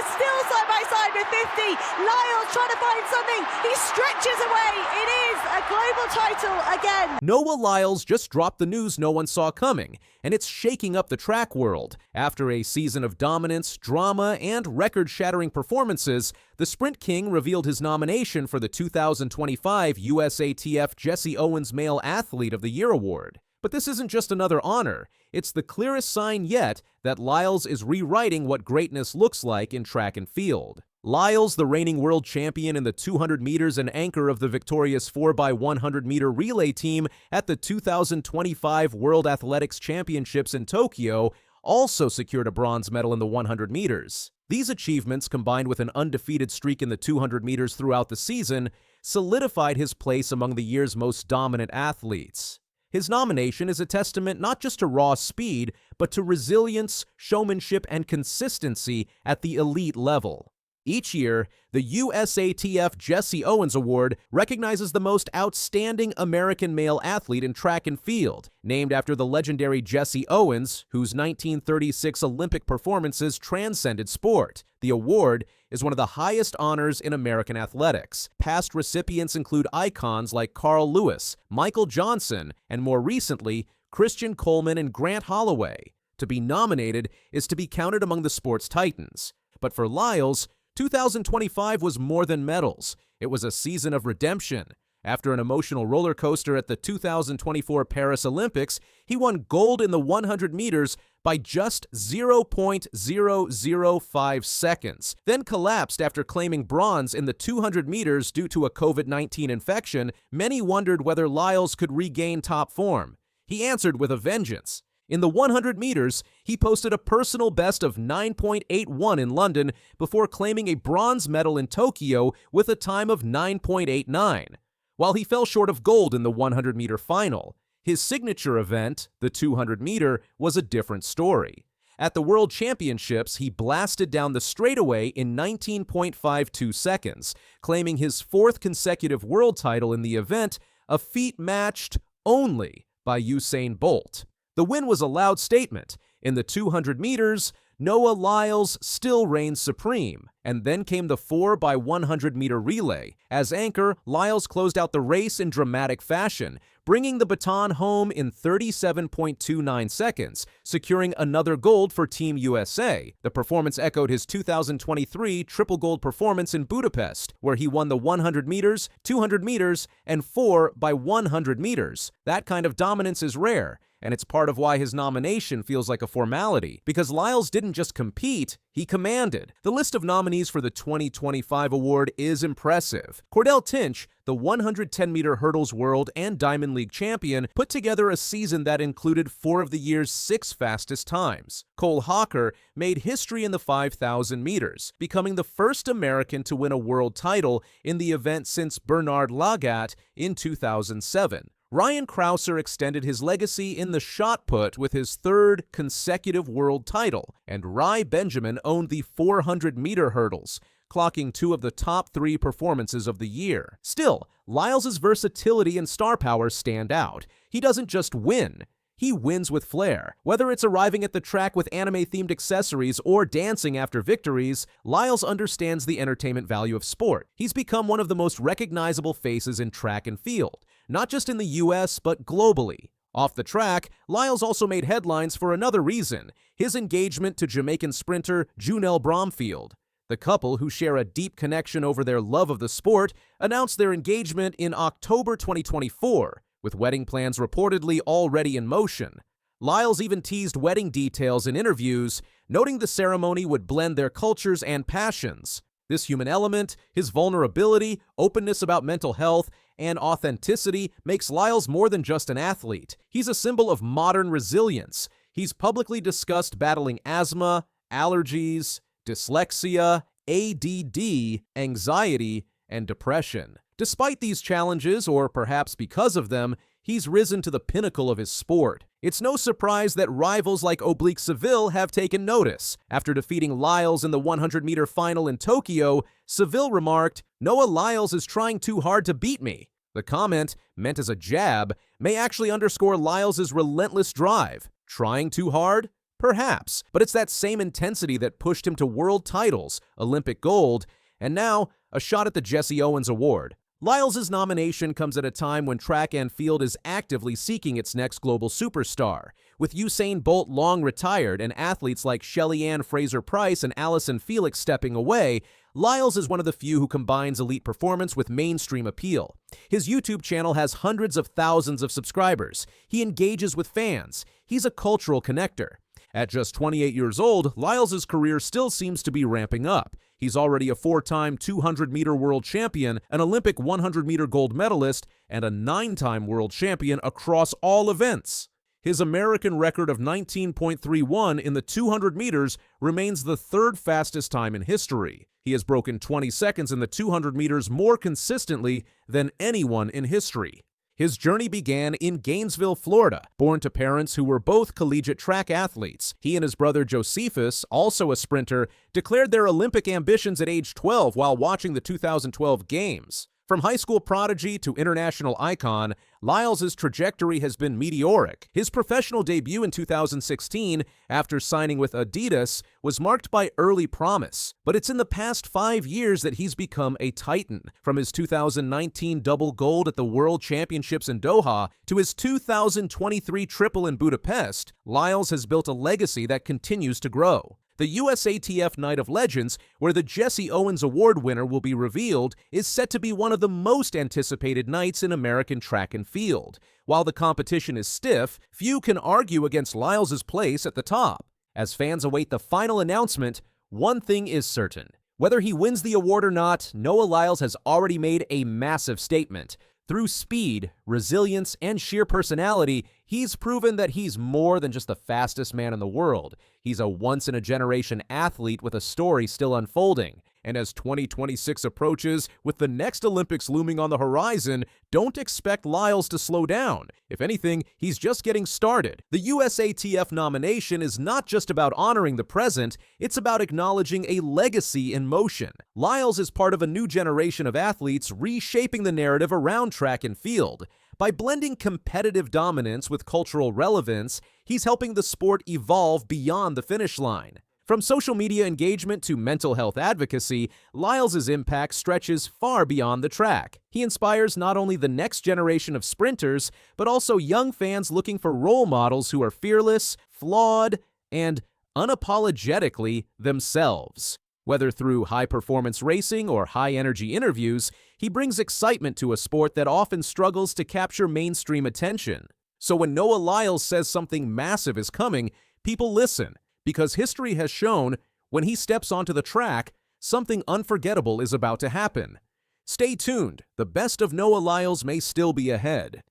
they're still side by side with 50. Lyles trying to find something. He stretches away. It is a global title again. Noah Lyles just dropped the news no one saw coming, and it's shaking up the track world. After a season of dominance, drama, and record-shattering performances, the Sprint King revealed his nomination for the 2025 USATF Jesse Owens Male Athlete of the Year Award. But this isn't just another honor. It's the clearest sign yet that Lyles is rewriting what greatness looks like in track and field. Lyles, the reigning world champion in the 200 meters and anchor of the victorious 4x100-meter relay team at the 2025 World Athletics Championships in Tokyo, also secured a bronze medal in the 100 meters. These achievements, combined with an undefeated streak in the 200 meters throughout the season, solidified his place among the year's most dominant athletes. His nomination is a testament not just to raw speed, but to resilience, showmanship, and consistency at the elite level. Each year, the USATF Jesse Owens Award recognizes the most outstanding American male athlete in track and field, named after the legendary Jesse Owens, whose 1936 Olympic performances transcended sport. The award is one of the highest honors in American athletics. Past recipients include icons like Carl Lewis, Michael Johnson, and more recently, Christian Coleman and Grant Holloway. To be nominated is to be counted among the sport's titans. But for Lyles, 2025 was more than medals. It was a season of redemption. After an emotional roller coaster at the 2024 Paris Olympics, he won gold in the 100 meters by just 0.005 seconds, then collapsed after claiming bronze in the 200 meters due to a COVID-19 infection. Many wondered whether Lyles could regain top form. He answered with a vengeance. In the 100 meters, he posted a personal best of 9.81 in London before claiming a bronze medal in Tokyo with a time of 9.89. While he fell short of gold in the 100-meter final, his signature event, the 200-meter, was a different story. At the World Championships, he blasted down the straightaway in 19.52 seconds, claiming his fourth consecutive world title in the event, a feat matched only by Usain Bolt. The win was a loud statement. In the 200 meters, Noah Lyles still reigned supreme, and then came the 4x100-meter relay. As anchor, Lyles closed out the race in dramatic fashion, bringing the baton home in 37.29 seconds, securing another gold for Team USA. The performance echoed his 2023 triple gold performance in Budapest, where he won the 100 meters, 200 meters, and 4x100 meters. That kind of dominance is rare, and it's part of why his nomination feels like a formality, because Lyles didn't just compete, he commanded. The list of nominees for the 2025 award is impressive. Cordell Tinch, the 110-meter hurdles world and Diamond League champion, put together a season that included 4 of the year's 6 fastest times. Cole Hawker made history in the 5,000 meters, becoming the first American to win a world title in the event since Bernard Lagat in 2007. Ryan Crouser extended his legacy in the shot put with his 3rd consecutive world title, and Rai Benjamin owned the 400-meter hurdles, clocking 2 of the top 3 performances of the year. Still, Lyles' versatility and star power stand out. He doesn't just win, he wins with flair. Whether it's arriving at the track with anime-themed accessories or dancing after victories, Lyles understands the entertainment value of sport. He's become one of the most recognizable faces in track and field, not just in the US, but globally. Off the track, Lyles also made headlines for another reason: his engagement to Jamaican sprinter Junelle Bromfield. The couple, who share a deep connection over their love of the sport, announced their engagement in October 2024, with wedding plans reportedly already in motion. Lyles even teased wedding details in interviews, noting the ceremony would blend their cultures and passions. This human element, his vulnerability, openness about mental health, and authenticity makes Lyles more than just an athlete. He's a symbol of modern resilience. He's publicly discussed battling asthma, allergies, dyslexia, ADD, anxiety, and depression. Despite these challenges, or perhaps because of them, he's risen to the pinnacle of his sport. It's no surprise that rivals like Oblique Seville have taken notice. After defeating Lyles in the 100-meter final in Tokyo, Seville remarked, "Noah Lyles is trying too hard to beat me." The comment, meant as a jab, may actually underscore Lyles' relentless drive. Trying too hard? Perhaps, but it's that same intensity that pushed him to world titles, Olympic gold, and now a shot at the Jesse Owens Award. Lyles' nomination comes at a time when track and field is actively seeking its next global superstar. With Usain Bolt long retired and athletes like Shelly Ann Fraser-Price and Allison Felix stepping away, Lyles is one of the few who combines elite performance with mainstream appeal. His YouTube channel has hundreds of thousands of subscribers. He engages with fans. He's a cultural connector. At just 28 years old, Lyles' career still seems to be ramping up. He's already a 4-time 200-meter world champion, an Olympic 100-meter gold medalist, and a 9-time world champion across all events. His American record of 19.31 in the 200 meters remains the third fastest time in history. He has broken 20 seconds in the 200 meters more consistently than anyone in history. His journey began in Gainesville, Florida. Born to parents who were both collegiate track athletes, he and his brother Josephus, also a sprinter, declared their Olympic ambitions at age 12 while watching the 2012 Games. From high school prodigy to international icon, Lyles' trajectory has been meteoric. His professional debut in 2016, after signing with Adidas, was marked by early promise. But it's in the past 5 years that he's become a titan. From his 2019 double gold at the World Championships in Doha to his 2023 triple in Budapest, Lyles has built a legacy that continues to grow. The USATF Night of Legends, where the Jesse Owens Award winner will be revealed, is set to be one of the most anticipated nights in American track and field. While the competition is stiff, few can argue against Lyles' place at the top. As fans await the final announcement, one thing is certain. Whether he wins the award or not, Noah Lyles has already made a massive statement. Through speed, resilience, and sheer personality, he's proven that he's more than just the fastest man in the world. He's a once-in-a-generation athlete with a story still unfolding. And as 2026 approaches, with the next Olympics looming on the horizon, don't expect Lyles to slow down. If anything, he's just getting started. The USATF nomination is not just about honoring the present, it's about acknowledging a legacy in motion. Lyles is part of a new generation of athletes reshaping the narrative around track and field. By blending competitive dominance with cultural relevance, he's helping the sport evolve beyond the finish line. From social media engagement to mental health advocacy, Lyles' impact stretches far beyond the track. He inspires not only the next generation of sprinters, but also young fans looking for role models who are fearless, flawed, and unapologetically themselves. Whether through high-performance racing or high-energy interviews, he brings excitement to a sport that often struggles to capture mainstream attention. So when Noah Lyles says something massive is coming, people listen. Because history has shown, when he steps onto the track, something unforgettable is about to happen. Stay tuned, the best of Noah Lyles may still be ahead.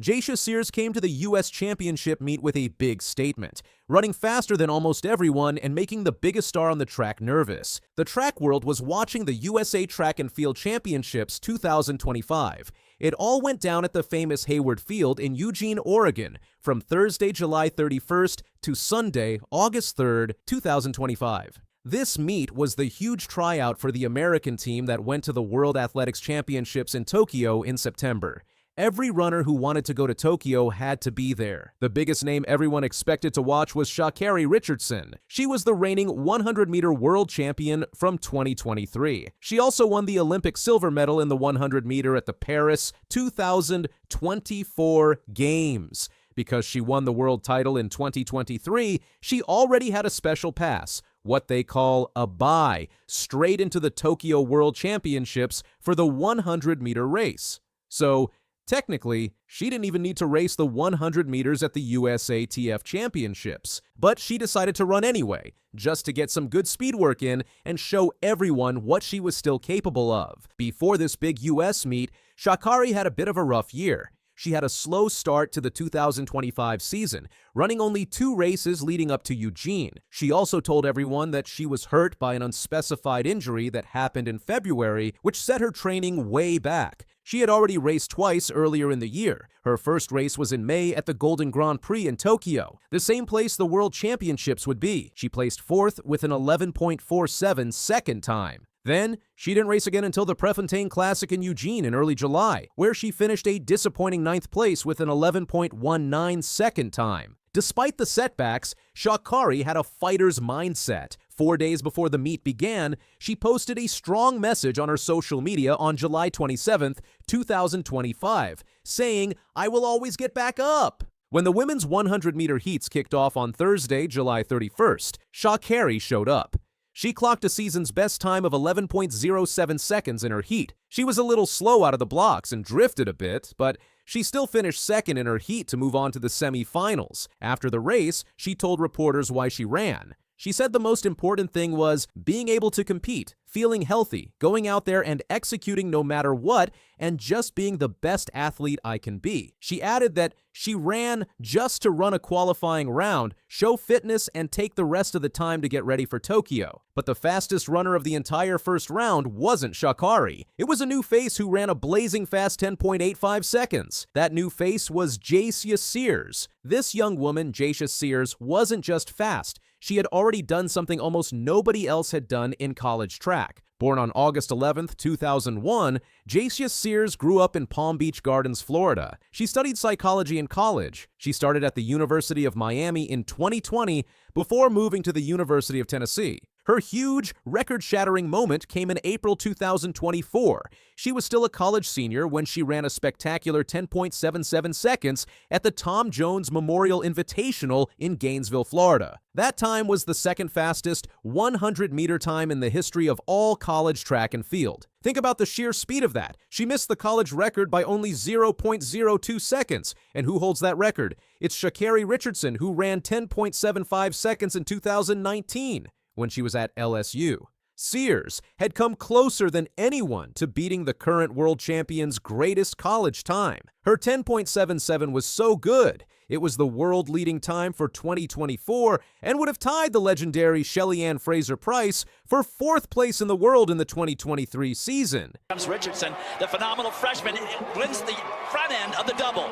Jacia Sears came to the U.S. Championship meet with a big statement, running faster than almost everyone and making the biggest star on the track nervous. The track world was watching the USA Track and Field Championships 2025. It all went down at the famous Hayward Field in Eugene, Oregon, from Thursday, July 31st to Sunday, August 3rd, 2025. This meet was the huge tryout for the American team that went to the World Athletics Championships in Tokyo in September. Every runner who wanted to go to Tokyo had to be there. The biggest name everyone expected to watch was Sha'Carri Richardson. She was the reigning 100-meter world champion from 2023. She also won the Olympic silver medal in the 100-meter at the Paris 2024 Games. Because she won the world title in 2023, she already had a special pass, what they call a bye, straight into the Tokyo World Championships for the 100-meter race. So, technically, she didn't even need to race the 100 meters at the USATF Championships, but she decided to run anyway, just to get some good speed work in and show everyone what she was still capable of. Before this big US meet, Sha'Carri had a bit of a rough year. She had a slow start to the 2025 season, running only 2 races leading up to Eugene. She also told everyone that she was hurt by an unspecified injury that happened in February, which set her training way back. She had already raced twice earlier in the year. Her first race was in May at the Golden Grand Prix in Tokyo, the same place the World Championships would be. She placed fourth with an 11.47 second time. Then, she didn't race again until the Prefontaine Classic in Eugene in early July, where she finished a disappointing 9th place with an 11.19 second time. Despite the setbacks, Sha'Carri had a fighter's mindset. 4 days before the meet began, she posted a strong message on her social media on July 27, 2025, saying, "I will always get back up." When the women's 100-meter heats kicked off on Thursday, July 31st, Sha'Carri showed up. She clocked a season's best time of 11.07 seconds in her heat. She was a little slow out of the blocks and drifted a bit, but she still finished second in her heat to move on to the semi-finals. After the race, she told reporters why she ran. She said the most important thing was being able to compete, feeling healthy, going out there and executing no matter what, and just being the best athlete I can be. She added that she ran just to run a qualifying round, show fitness, and take the rest of the time to get ready for Tokyo. But the fastest runner of the entire first round wasn't Sha'Carri. It was a new face who ran a blazing fast 10.85 seconds. That new face was Jacia Sears. This young woman, Jacia Sears, wasn't just fast. She had already done something almost nobody else had done in college track. Born on August 11, 2001, Jacia Sears grew up in Palm Beach Gardens, Florida. She studied psychology in college. She started at the University of Miami in 2020 before moving to the University of Tennessee. Her huge, record-shattering moment came in April 2024. She was still a college senior when she ran a spectacular 10.77 seconds at the Tom Jones Memorial Invitational in Gainesville, Florida. That time was the second fastest 100-meter time in the history of all college track and field. Think about the sheer speed of that. She missed the college record by only 0.02 seconds. And who holds that record? It's Sha'Carri Richardson, who ran 10.75 seconds in 2019. When she was at LSU. Sears had come closer than anyone to beating the current world champion's greatest college time. Her 10.77 was so good, it was the world-leading time for 2024 and would have tied the legendary Shelly Ann Fraser-Price for 4th place in the world in the 2023 season. Comes Richardson, the phenomenal freshman, wins the front end of the double.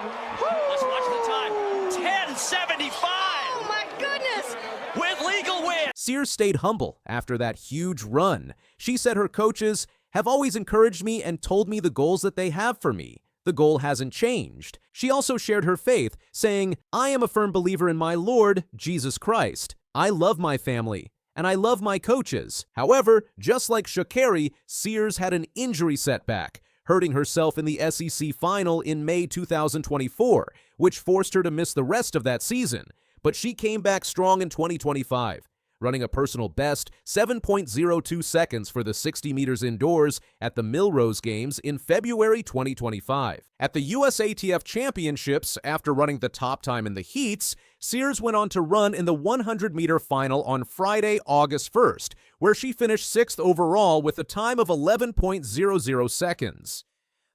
Let's watch the time. 10.75! Oh my goodness! With legal win! Sears stayed humble after that huge run. She said her coaches have always encouraged me and told me the goals that they have for me. The goal hasn't changed. She also shared her faith, saying, "I am a firm believer in my Lord, Jesus Christ. I love my family, and I love my coaches." However, just like Sha'Carri, Sears had an injury setback, hurting herself in the SEC final in May 2024, which forced her to miss the rest of that season. But she came back strong in 2025, running a personal best 7.02 seconds for the 60 meters indoors at the Millrose Games in February 2025. At the USATF Championships, after running the top time in the heats, Sears went on to run in the 100-meter final on Friday, August 1st, where she finished 6th overall with a time of 11.00 seconds.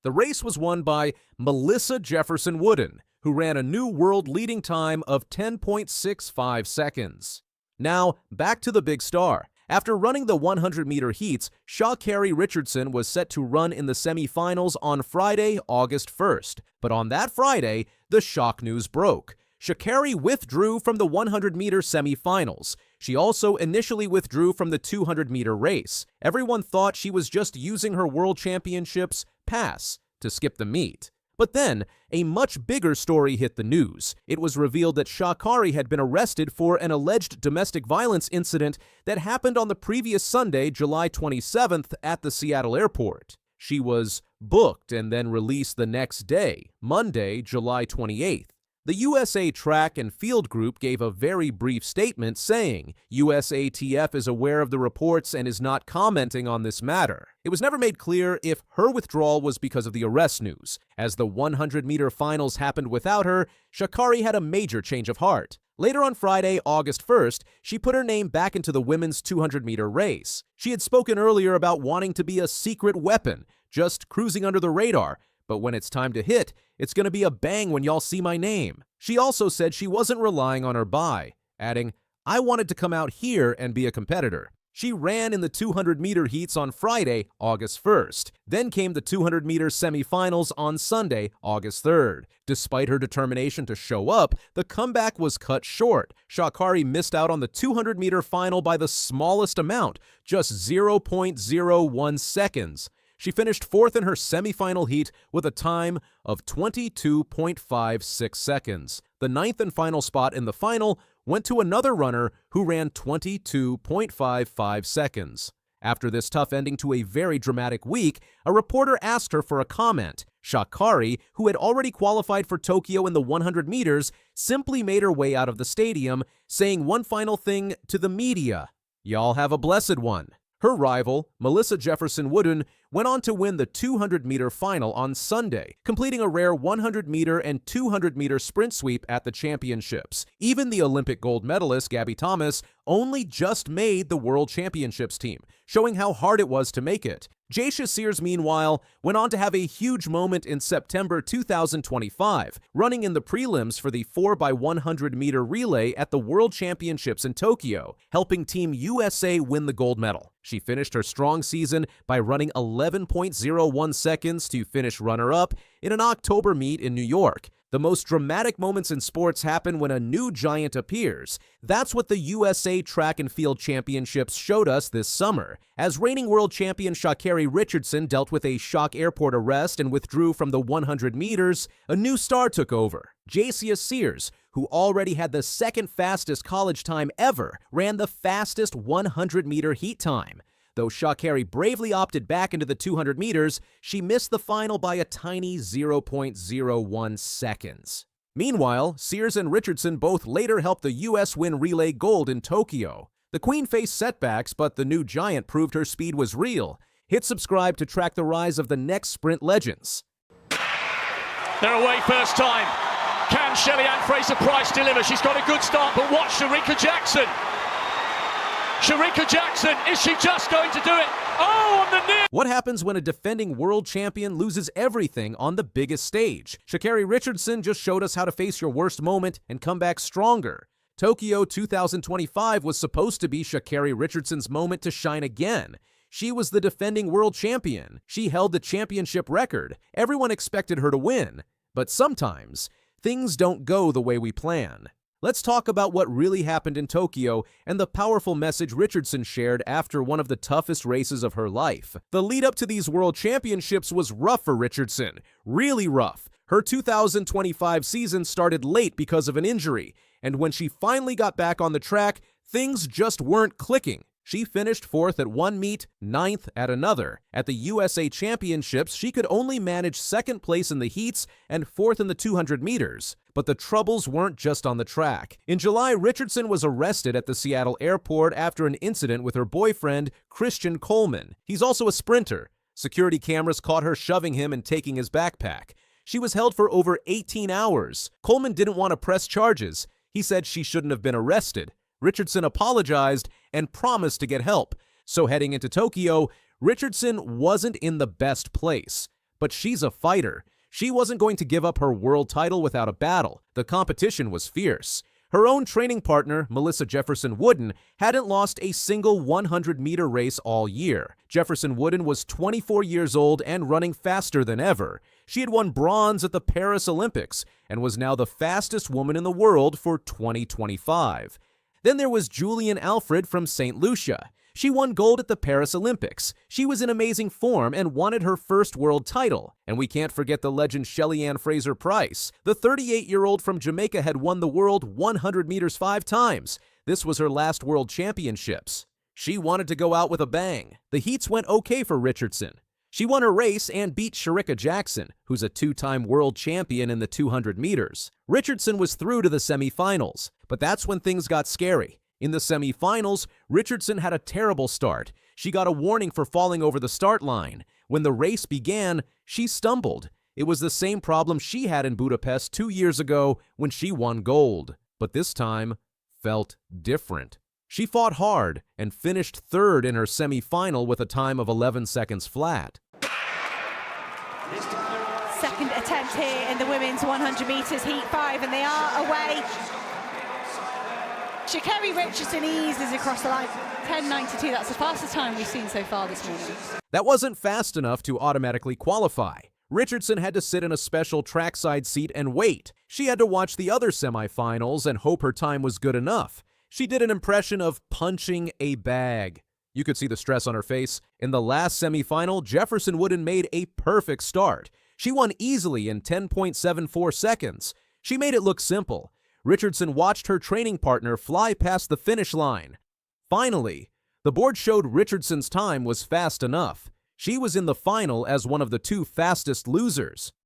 The race was won by Melissa Jefferson Wooden, who ran a new world leading time of 10.65 seconds. Now, back to the big star. After running the 100-meter heats, Sha'Carri Richardson was set to run in the semifinals on Friday, August 1st. But on that Friday, the shock news broke. Sha'Carri withdrew from the 100-meter semifinals. She also initially withdrew from the 200-meter race. Everyone thought she was just using her World Championships pass to skip the meet. But then, a much bigger story hit the news. It was revealed that Sha'Carri had been arrested for an alleged domestic violence incident that happened on the previous Sunday, July 27th, at the Seattle airport. She was booked and then released the next day, Monday, July 28th. The USA Track and Field Group gave a very brief statement saying USATF is aware of the reports and is not commenting on this matter. It was never made clear if her withdrawal was because of the arrest news. As the 100-meter finals happened without her, Sha'Carri had a major change of heart. Later on Friday, August 1st, she put her name back into the women's 200-meter race. She had spoken earlier about wanting to be a secret weapon, just cruising under the radar. But when it's time to hit, it's going to be a bang when y'all see my name. She also said she wasn't relying on her bye, adding, "I wanted to come out here and be a competitor." She ran in the 200-meter heats on Friday, August 1st. Then came the 200-meter semifinals on Sunday, August 3rd. Despite her determination to show up, the comeback was cut short. Sha'Carri missed out on the 200-meter final by the smallest amount, just 0.01 seconds. She finished fourth in her semifinal heat with a time of 22.56 seconds. The ninth and final spot in the final went to another runner who ran 22.55 seconds. After this tough ending to a very dramatic week, a reporter asked her for a comment. Sha'Carri, who had already qualified for Tokyo in the 100 meters, simply made her way out of the stadium, saying one final thing to the media: "Y'all have a blessed one." Her rival, Melissa Jefferson Wooden, went on to win the 200-meter final on Sunday, completing a rare 100-meter and 200-meter sprint sweep at the championships. Even the Olympic gold medalist, Gabby Thomas, only just made the World Championships team, showing how hard it was to make it. Jacia Sears, meanwhile, went on to have a huge moment in September 2025, running in the prelims for the 4x100-meter relay at the World Championships in Tokyo, helping Team USA win the gold medal. She finished her strong season by running 11.01 seconds to finish runner-up in an October meet in New York. The most dramatic moments in sports happen when a new giant appears. That's what the USA Track and Field Championships showed us this summer. As reigning world champion Sha'Carri Richardson dealt with a shock airport arrest and withdrew from the 100 meters, a new star took over. Jacia Sears, who already had the second fastest college time ever, ran the fastest 100-meter heat time. Though Sha'Carri bravely opted back into the 200 meters, she missed the final by a tiny 0.01 seconds. Meanwhile, Sears and Richardson both later helped the U.S. win relay gold in Tokyo. The Queen faced setbacks, but the new giant proved her speed was real. Hit subscribe to track the rise of the next sprint legends. They're away first time. Can Shelly-Ann Fraser-Pryce deliver? She's got a good start, but watch Shericka Jackson. Shericka Jackson, is she just going to do it? Oh, on the knee! What happens when a defending world champion loses everything on the biggest stage? Sha'Carri Richardson just showed us how to face your worst moment and come back stronger. Tokyo 2025 was supposed to be Sha'Carri Richardson's moment to shine again. She was the defending world champion. She held the championship record. Everyone expected her to win. But sometimes, things don't go the way we plan. Let's talk about what really happened in Tokyo and the powerful message Richardson shared after one of the toughest races of her life. The lead up to these World Championships was rough for Richardson, really rough. Her 2025 season started late because of an injury, and when she finally got back on the track, things just weren't clicking. She finished fourth at one meet, ninth at another. At the USA Championships, she could only manage second place in the heats and fourth in the 200 meters. But the troubles weren't just on the track. In July, Richardson was arrested at the Seattle airport after an incident with her boyfriend, Christian Coleman. He's also a sprinter. Security cameras caught her shoving him and taking his backpack. She was held for over 18 hours. Coleman didn't want to press charges. He said she shouldn't have been arrested. Richardson apologized and promised to get help. So heading into Tokyo, Richardson wasn't in the best place. But she's a fighter. She wasn't going to give up her world title without a battle. The competition was fierce. Her own training partner, Melissa Jefferson Wooden, hadn't lost a single 100-meter race all year. Jefferson Wooden was 24 years old and running faster than ever. She had won bronze at the Paris Olympics and was now the fastest woman in the world for 2025. Then there was Julian Alfred from St. Lucia. She won gold at the Paris Olympics. She was in amazing form and wanted her first world title. And we can't forget the legend Shelly-Ann Fraser-Pryce. The 38-year-old from Jamaica had won the world 100 meters 5 times. This was her last world championships. She wanted to go out with a bang. The heats went okay for Richardson. She won her race and beat Shericka Jackson, who's a 2-time world champion in the 200 meters. Richardson was through to the semifinals, but that's when things got scary. In the semifinals, Richardson had a terrible start. She got a warning for falling over the start line. When the race began, she stumbled. It was the same problem she had in Budapest 2 years ago when she won gold, but this time felt different. She fought hard and finished third in her semifinal with a time of 11 seconds flat. Second attempt here in the women's 100 meters heat 5, and they are away. Sha'Carri Richardson eases across the line. 10.92, that's the fastest time we've seen so far this morning. That wasn't fast enough to automatically qualify. Richardson had to sit in a special trackside seat and wait. She had to watch the other semifinals and hope her time was good enough. She did an impression of punching a bag. You could see the stress on her face. In the last semifinal, Jefferson Wooden made a perfect start. She won easily in 10.74 seconds. She made it look simple. Richardson watched her training partner fly past the finish line. Finally, the board showed Richardson's time was fast enough. She was in the final as one of the 2 fastest losers.